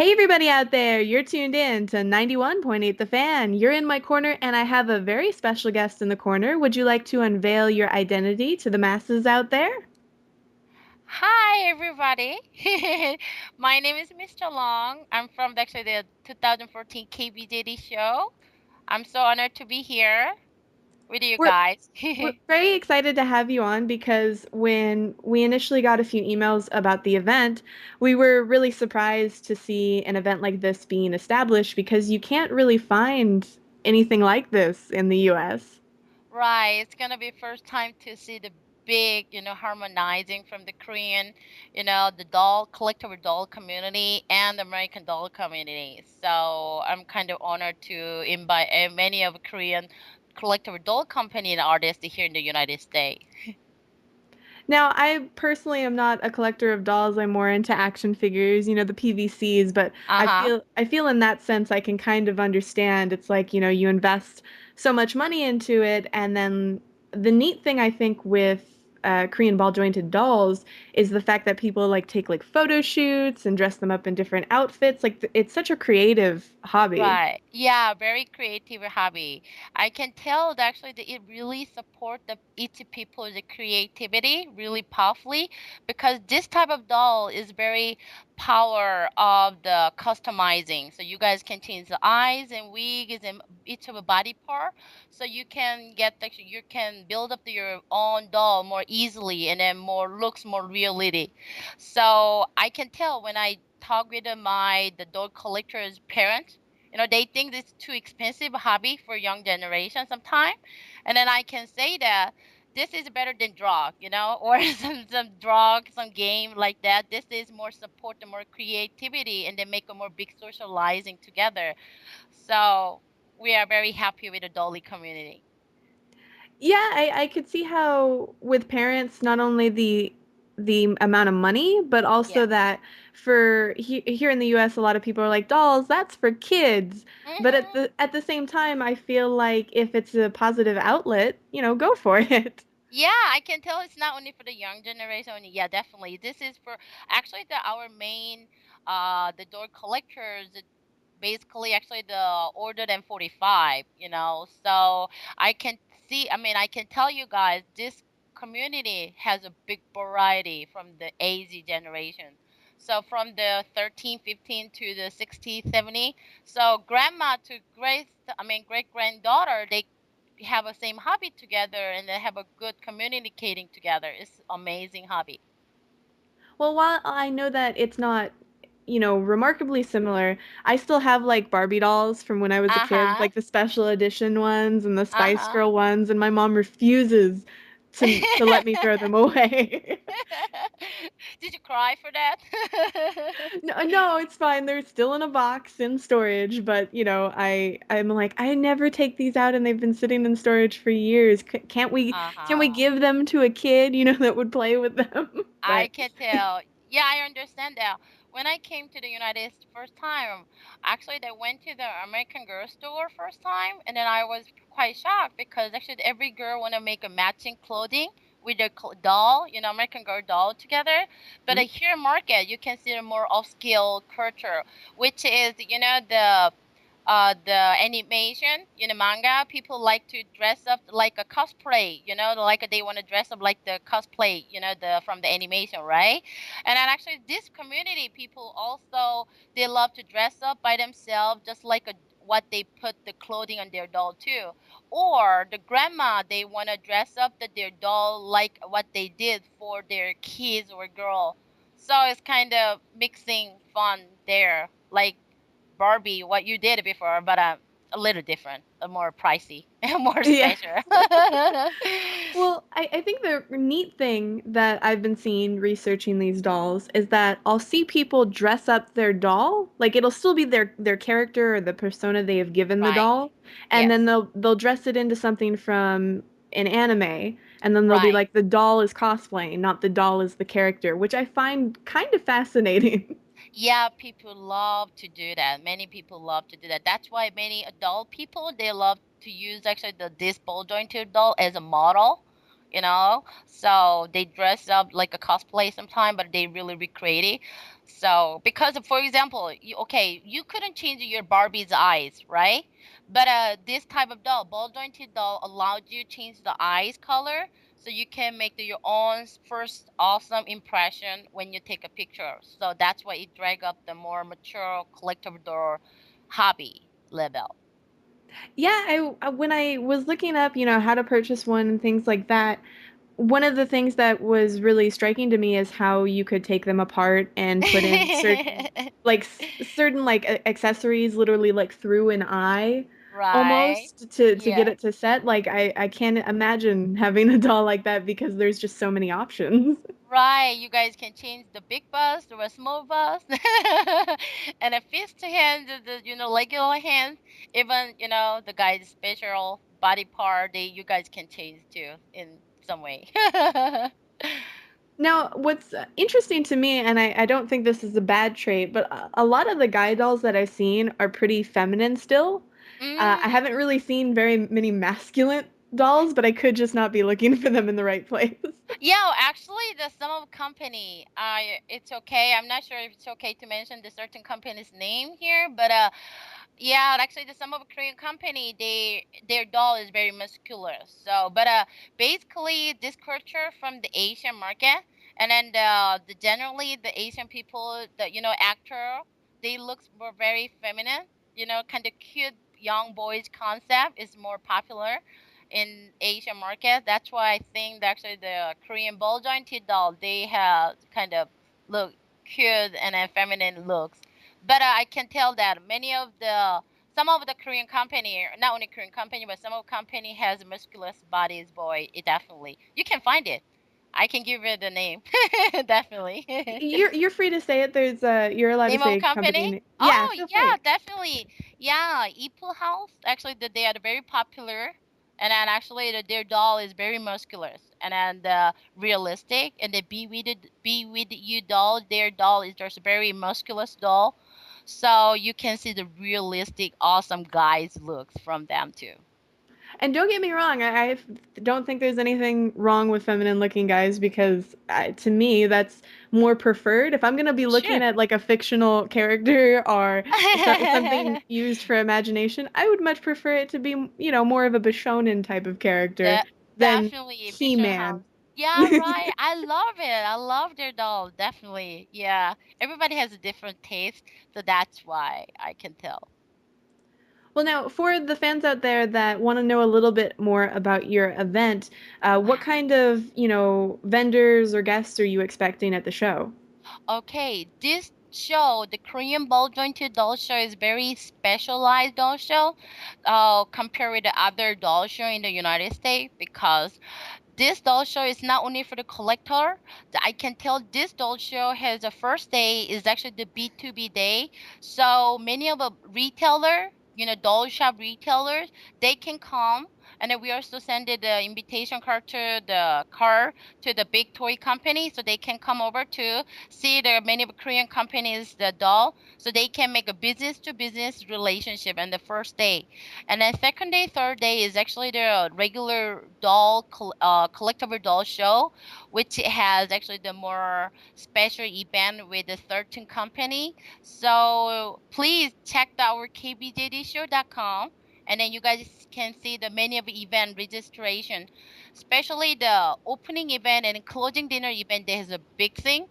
Hey, everybody out there, you're tuned in to 91.8 The Fan. You're in my corner, and I have a very special guest in the corner. Would you like to unveil your identity to the masses out there? Hi, everybody. My name is Miss Cholong. I'm from the 2014 KBJD show. I'm so honored to be here with you We're guys. we're very excited to have you on because when we initially got a few emails about the event, we were really surprised to see an event like this being established because you can't really find anything like this in the US. Right, it's gonna be first time to see the big, harmonizing from the Korean, the collectible doll community and the American doll community. So I'm kind of honored to invite many of Korean collectible doll company and artists here in the United States. Now, I personally am not a collector of dolls. I'm more into action figures, the PVCs, but I Uh-huh. feel I feel in that sense I can kind of understand. It's like, you invest so much money into it, and then the neat thing I think with Korean ball jointed dolls is the fact that people like take like photo shoots and dress them up in different outfits. Like it's such a creative hobby. Right. Yeah, very creative hobby. I can tell that actually that it really support the each people's creativity really powerfully because this type of doll is very power of the customizing. So you guys can change the eyes and wigs and each of a body part. So you can build up your own doll more easily and then more looks more reality. So I can tell when I talk with the doll collector's parents, they think this is too expensive hobby for young generation sometime. And then I can say that this is better than drug, or some drug, some game like that. This is more support and more creativity and they make a more big socializing together. So we are very happy with the Dolly community. Yeah, I could see how with parents, not only the amount of money, but Yeah. also that here in the US, a lot of people are like, dolls, that's for kids. But at Hmm. the same time, I feel like if it's a positive outlet, go for it. Yeah, I can tell it's not only for the young generation. Yeah, definitely. This is for actually our main the door collectors basically actually the older than 45, so I can tell you guys this community has a big variety from the AZ generation, so from the 13, 15 to the 60, 70. So grandma to great granddaughter, they have a same hobby together and they have a good communicating together. It's amazing hobby. Well, while I know that it's not, remarkably similar, I still have like Barbie dolls from when I was a kid, Uh-huh. like the special edition ones and the Spice Uh-huh. Girl ones, and my mom refuses to let me throw them away. Did you cry for that? No, no, it's fine. They're still in a box in storage, but I'm like, I never take these out, and they've been sitting in storage for years. Can't we Uh-huh. give them to a kid, that would play with them? I But can tell. Yeah, I understand that. When I came to the United States first time, actually they went to the American Girl store first time, and then I was quite shocked because actually every girl want to make a matching clothing with their doll, American Girl doll together. But here market, you can see a more upscale culture, which is, the animation, manga, people like to dress up like a cosplay, like they want to dress up like the cosplay, the from the animation, right? And then actually this community people also they love to dress up by themselves, just like what they put the clothing on their doll too. Or the grandma, they want to dress up their doll like what they did for their kids or girl. So it's kind of mixing fun there, like Barbie, what you did before, but a little different, more pricey, more yeah. special. Well, I think the neat thing that I've been seeing researching these dolls is that I'll see people dress up their doll, like it'll still be their character or the persona they have given the Right. doll, and then Yes. they'll dress it into something from an anime, and then they'll be Right. like the doll is cosplaying, not the doll is the character, which I find kind of fascinating. Yeah, people love to do that. Many people love to do that. That's why many adult people they love to use actually this ball jointed doll as a model, So they dress up like a cosplay sometime, but they really recreate it. So, because for example, you couldn't change your Barbie's eyes, right? But this type of doll, ball jointed doll, allowed you to change the eyes color, so you can make your own first awesome impression when you take a picture. So that's why it drag up the more mature collectible doll hobby level. Yeah, when I was looking up, how to purchase one and things like that, one of the things that was really striking to me is how you could take them apart and put in certain like accessories literally like through an eye Right. almost to get Yeah. it to set. Like I can't imagine having a doll like that because there's just so many options. Right, you guys can change the big bus to a small bus, and a fist hand, regular hand. Even the guy's special body part, they you guys can change too in some way. Now, what's interesting to me, and I don't think this is a bad trait, but a lot of the guy dolls that I've seen are pretty feminine still. I Mm. haven't really seen very many masculine dolls, but I could just not be looking for them in the right place. Yeah, actually, the some of company, it's okay. I'm not sure if it's okay to mention the certain company's name here, but yeah, actually, the some of Korean company, their doll is very muscular. So, but basically, this culture from the Asian market, and then the generally the Asian people, the actor, they looks more very feminine. Kind of cute young boys concept is more popular in Asian market. That's why I think that actually the Korean ball jointed doll, they have kind of look cute and feminine looks. But I can tell that some of the Korean company, not only Korean company, but some of company has musculous bodies. Boy, it definitely you can find it. I can give you the name, definitely. You're free to say it. You're allowed to Name of say company. company? Yeah, Oh feel yeah, free. definitely. Yeah, Eaple House. Actually, they are very popular, and then actually their doll is very muscular and then realistic. And the Be With You doll, their doll is just very musculous doll, so you can see the realistic, awesome guys looks from them too. And don't get me wrong, I don't think there's anything wrong with feminine looking guys because to me, that's more preferred. If I'm going to be looking Sure. at like a fictional character or something used for imagination, I would much prefer it to be, more of a Bishonen type of character De- than Definitely Vision He-Man. House. Yeah, right. I love it. I love their doll. Definitely. Yeah. Everybody has a different taste, so that's why I can tell. Well, now, for the fans out there that want to know a little bit more about your event, what kind of, vendors or guests are you expecting at the show? Okay, this show, the Korean ball jointed doll show, is very specialized doll show, compared with the other doll show in the United States, because this doll show is not only for the collector. I can tell this doll show has a first day is actually the B2B day. So many of the retailer, doll shop retailers, they can come, and then we also send the invitation card to the big toy company, so they can come over to see the many of Korean companies the doll, so they can make a business to business relationship on the first day. And then second day, third day is actually the regular collectible doll show, which has actually the more special event with a certain company. So please check our kbjdshow.com, and then you guys can see the many of event registration, especially the opening event and closing dinner event. There is a big thing.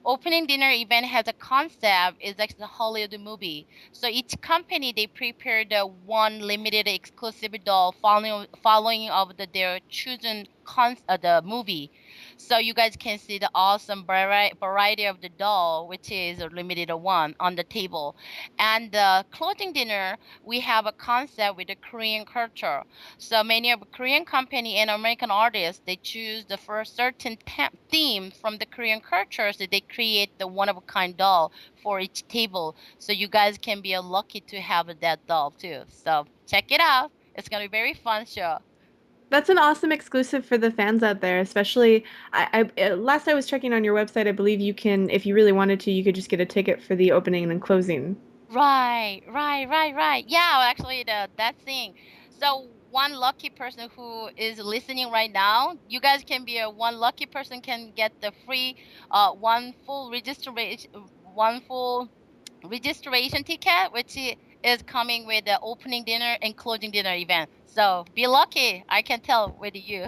Opening dinner event has a concept is like the Hollywood movie. So each company they prepared one limited exclusive doll following of their chosen the movie. So you guys can see the awesome variety of the doll, which is a limited one on the table. And the clothing dinner, we have a concept with the Korean culture. So many of Korean company and American artists, they choose the first certain theme from the Korean culture, so they create the one of a kind doll for each table. So you guys can be lucky to have that doll too. So check it out. It's gonna be very fun show. That's an awesome exclusive for the fans out there, especially last I was checking on your website, I believe you can, if you really wanted to, you could just get a ticket for the opening and closing. Right. Yeah, actually, that thing. So one lucky person who is listening right now, you guys can be a one lucky person can get the free one full registration one full registration ticket, which is coming with the opening dinner and closing dinner event. So be lucky. I can tell with you.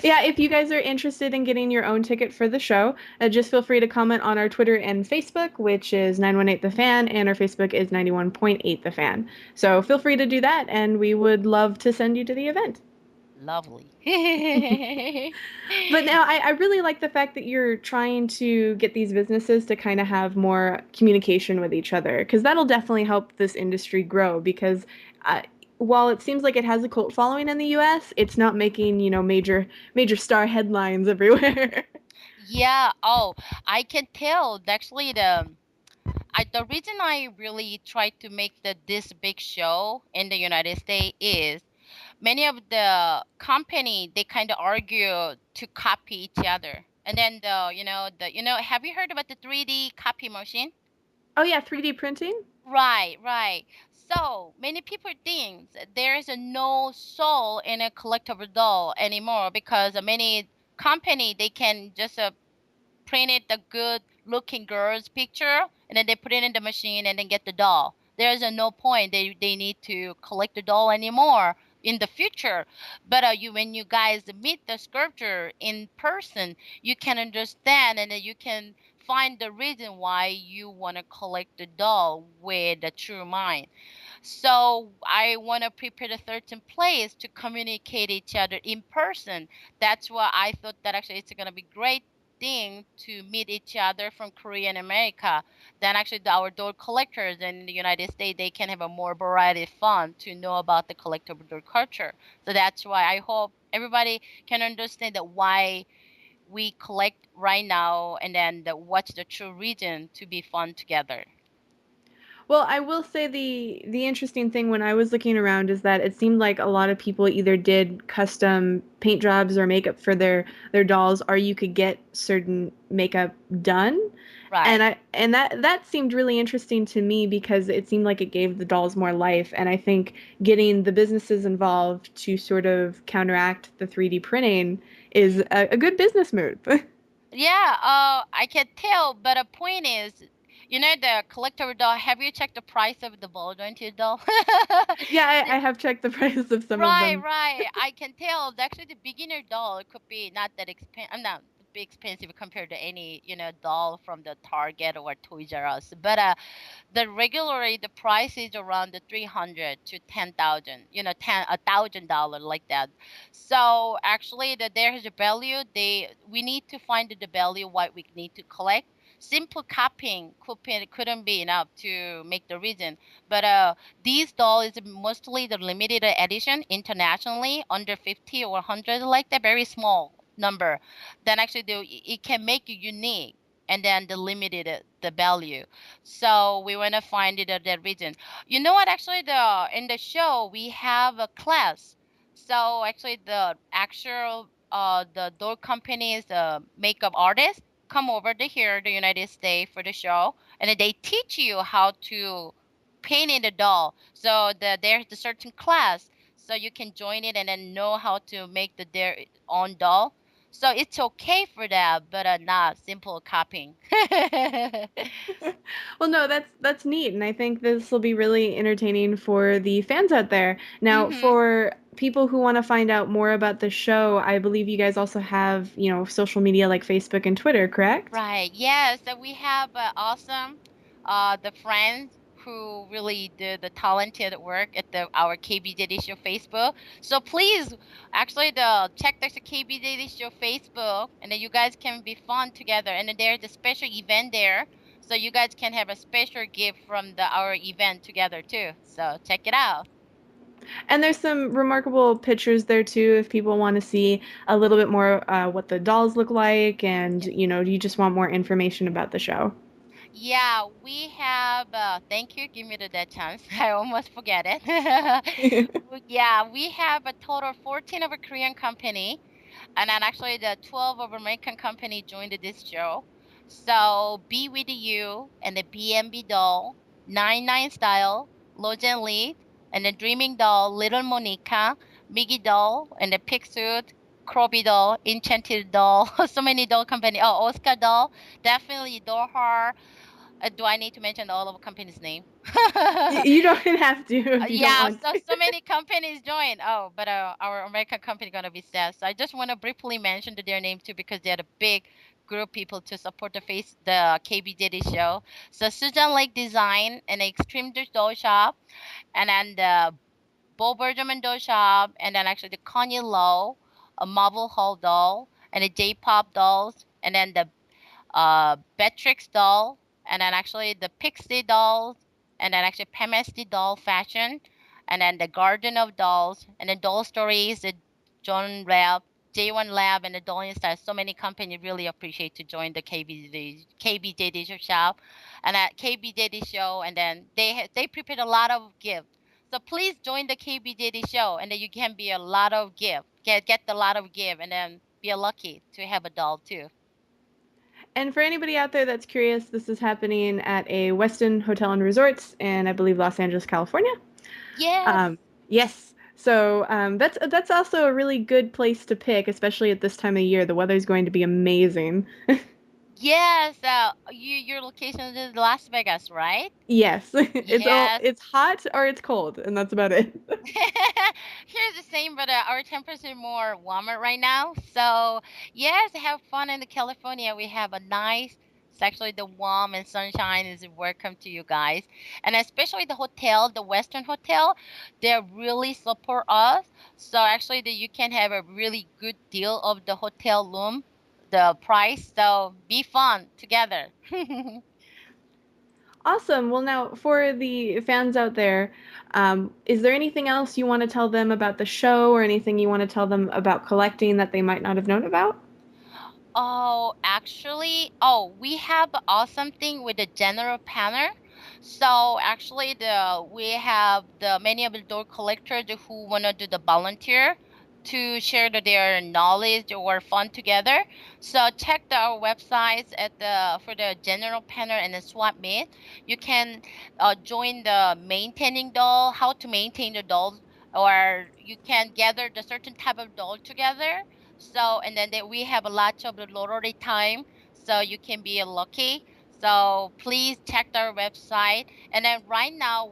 Yeah, if you guys are interested in getting your own ticket for the show, just feel free to comment on our Twitter and Facebook, which is 918 The Fan, and our Facebook is 91.8 The Fan. So feel free to do that, and we would love to send you to the event. Lovely. But now I really like the fact that you're trying to get these businesses to kind of have more communication with each other, because that'll definitely help this industry grow. Because uh, while it seems like it has a cult following in the US, it's not making, major star headlines everywhere. Yeah. Oh, I can tell. Actually, the reason I really try to make this big show in the United States is many of the company they kind of argue to copy each other. And then have you heard about the 3D copy machine? Oh yeah, 3D printing? Right, right. So many people think there is no soul in a collectible doll anymore because many company they can just printed the good looking girl's picture and then they put it in the machine and then get the doll. There's no point they need to collect the doll anymore in the future. But you when you guys meet the sculpture in person, you can understand and then you can find the reason why you want to collect the doll with a true mind. So I want to prepare a certain place to communicate each other in person. That's why I thought that actually it's going to be great thing to meet each other from Korea and America. Then actually our door collectors in the United States they can have a more variety of fun to know about the collectible door culture. So that's why I hope everybody can understand that why we collect right now and then what's the true reason to be fun together. Well, I will say the interesting thing when I was looking around is that it seemed like a lot of people either did custom paint jobs or makeup for their dolls, or you could get certain makeup done. And Right. that seemed really interesting to me because it seemed like it gave the dolls more life. And I think getting the businesses involved to sort of counteract the 3D printing is a good business move. Yeah, I can tell, but the point is, the collector doll, have you checked the price of the ball jointed doll? Yeah, I have checked the price of some of Right, them. right. I can tell. Actually, the beginner doll could be not that expensive. I'm not be expensive compared to any, doll from the Target or Toys R Us. But the regularly the price is around the 300 to 10,000, $1,000 like that. So actually there's a value we need to find the value what we need to collect. Simple copying couldn't be enough to make the reason, but these dolls is mostly the limited edition internationally under 50 or 100 like that, very small number. Then actually it can make you unique and then the limited the value. So we want to find it at that region. You know what? Actually, the in the show we have a class. So actually, the actual the door companies, the makeup artists come over to here, the United States for the show, and then they teach you how to paint in the doll. So there's a certain class, so you can join it and then know how to make their own doll. So it's okay for that, but not simple copying. Well, no, that's neat, and I think this will be really entertaining for the fans out there. Now, Mm-hmm. for people who want to find out more about the show, I believe you guys also have, social media like Facebook and Twitter, correct? Right. Yes, that we have awesome the friends who really do the talented work at our KBJD show Facebook. So please actually the check the KBJD show Facebook and then you guys can be fun together and then there's a special event there. So you guys can have a special gift from our event together too. So check it out. And there's some remarkable pictures there too if people want to see a little bit more what the dolls look like and, you just want more information about the show. Yeah, we have. Thank you. Give me that chance. I almost forget it. Yeah, we have a total of 14 of a Korean company, and then actually the 12 of American company joined this show. So Be With You and the BMB doll, 99 Style, Logen Lead, and the Dreaming doll, Little Monica, Miggy doll, and the Pig Suit. Kroby doll, Enchanted doll, so many doll company. Oh, Oscar doll, definitely Dohar. Do I need to mention all of the company's name? You don't have to if you don't Yeah, want to. so many companies joined. Oh, but our American company gonna be sad. So I just want to briefly mention their name too because they're a big group of people to support the KB Diddy show. So Susan Lake Design and Extreme Dish Doll Shop, and then the Bo Bergman Doll Shop, and then actually the Kanye Low, a Marvel Hall doll, and the J-pop dolls, and then the Beatrix doll, and then actually the Pixie dolls, and then actually Pemesty doll fashion, and then the Garden of Dolls, and the Doll Stories, the John Lab, J1 Lab, and the Doll Stars. So many companies really appreciate to join the KBJD shop, and at KBJD show, and then they prepared a lot of gifts. So please join the KBJD show, and then you can be a lot of gift, get the lot of gift, and then be lucky to have a doll too. And for anybody out there that's curious, this is happening at a Westin Hotel and Resorts in, I believe, Los Angeles, California. Yes. Um, yes. So that's also a really good place to pick, especially at this time of year. The weather's going to be amazing. Yes, your location is Las Vegas, right? Yes, Yes. it's hot or it's cold, and that's about it. Here's the same, but our temperature is more warmer right now. So yes, have fun in the California. We have a nice, it's actually the warm and sunshine is welcome to you guys, and especially the hotel, the Western Hotel, they really support us. So actually, you can have a really good deal of the hotel room, the price. So be fun together. Awesome. Well, now for the fans out there, is there anything else you want to tell them about the show, or anything you want to tell them about collecting that they might not have known about? Oh, actually, oh, we have a awesome thing with the general panel. So actually, we have the many of the door collectors who wanna do the volunteer to share their knowledge or fun together. So check our websites at the for the general panel and the swap meet. You can join the maintaining doll, how to maintain the dolls, or you can gather the certain type of doll together, so, and then we have a lot of the lottery time, so you can be lucky. So please check our website. And then right now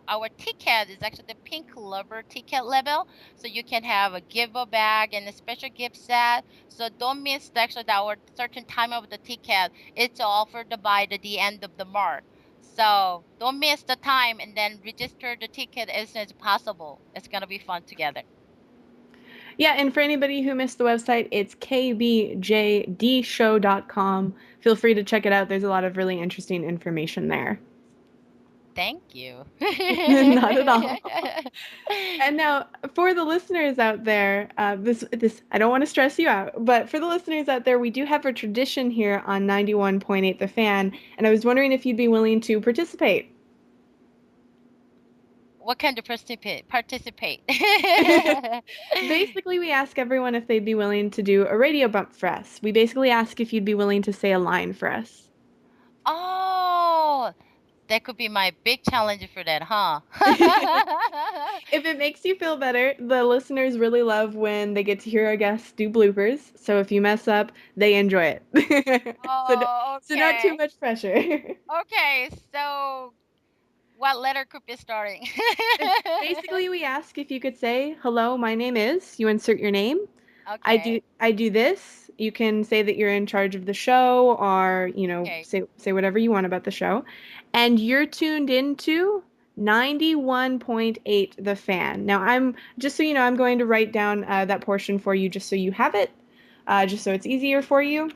our ticket is actually the pink lover ticket level. So you can have a giver bag and a special gift set. So don't miss actually our certain time of the ticket. It's offered by the end of the March. So don't miss the time and then register the ticket as soon as possible. It's gonna be fun together. Yeah, and for anybody who missed the website, it's kbjdshow.com. Feel free to check it out. There's a lot of really interesting information there. Thank you. Not at all. And now, for the listeners out there, this I don't want to stress you out, but for the listeners out there, we do have a tradition here on 91.8 The Fan, and I was wondering if you'd be willing to participate. What kind of participate? Basically, we ask everyone if they'd be willing to do a radio bump for us. We basically ask if you'd be willing to say a line for us. Oh, that could be my big challenge for that, huh? If it makes you feel better, the listeners really love when they get to hear our guests do bloopers. So if you mess up, they enjoy it. So, Oh, so not too okay. much pressure. Okay, so what letter could be starting? Basically, we ask if you could say, "Hello, my name is," you insert your name. Okay, I do this. You can say that you're in charge of the show, or, okay. say whatever you want about the show. And you're tuned into 91.8 The Fan. Now, I'm just so you know, I'm going to write down that portion for you just so you have it, just so it's easier for you.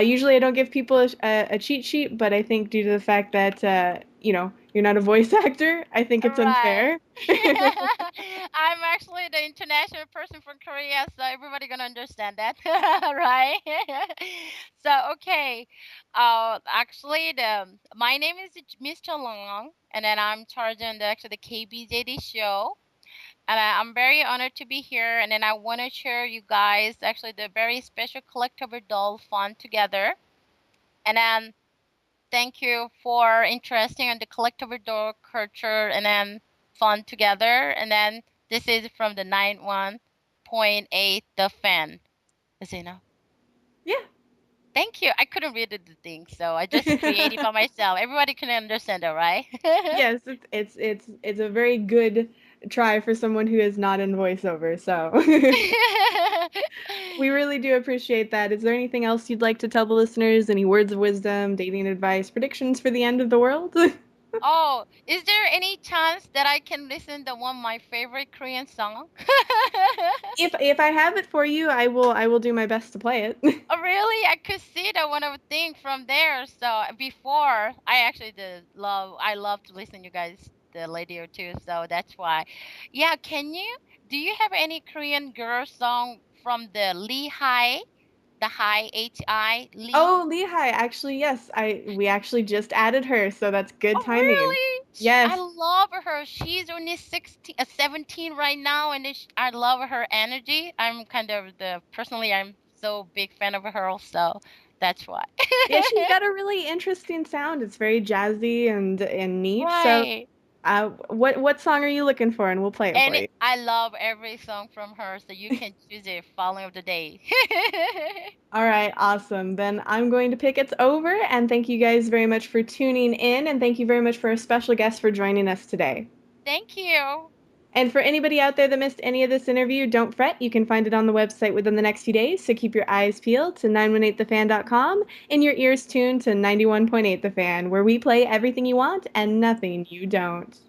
Usually, I don't give people a cheat sheet, but I think due to the fact that you're not a voice actor, I think All it's right. unfair. I'm actually the international person from Korea, so everybody gonna understand that, right? So okay, actually, the my name is Miss Cholong, and then I'm charging the KBJD show, and I'm very honored to be here. And then I want to share you guys actually the very special collectible doll fun together, and then thank you for interesting in the collectible doll culture and then fun together. And then this is from the 91.8 91.8 The Fan. Is it no? Yeah. Thank you. I couldn't read the thing, so I just created by myself. Everybody can understand that, right? Yes, it's a very good try for someone who is not in voiceover. So we really do appreciate that. Is there anything else you'd like to tell the listeners? Any words of wisdom, dating advice, predictions for the end of the world? Oh, is there any chance that I can listen to one of my favorite Korean song? If I have it for you, I will do my best to play it. Oh, really? I could see that one of the thing from there. So before, I actually I love to listen you guys the radio too. So that's why. Yeah, do you have any Korean girl song from the Lee High, the High Hi Lee? Oh, Lehigh, actually, yes. I we actually just added her, so that's good Oh, timing. really? I Yes. love her. She's only 16, 17 right now, and I love her energy. I'm kind of personally, I'm so big fan of her, so that's why. Yeah, she's got a really interesting sound. It's very jazzy and neat. So, Right. what song are you looking for? And we'll play it for And you. I love every song from her, so you can choose it following of the day. All right, awesome. Then I'm going to pick It's Over, and thank you guys very much for tuning in, and thank you very much for our special guest for joining us today. Thank you. And for anybody out there that missed any of this interview, don't fret. You can find it on the website within the next few days. So keep your eyes peeled to 918thefan.com and your ears tuned to 91.8 The Fan, where we play everything you want and nothing you don't.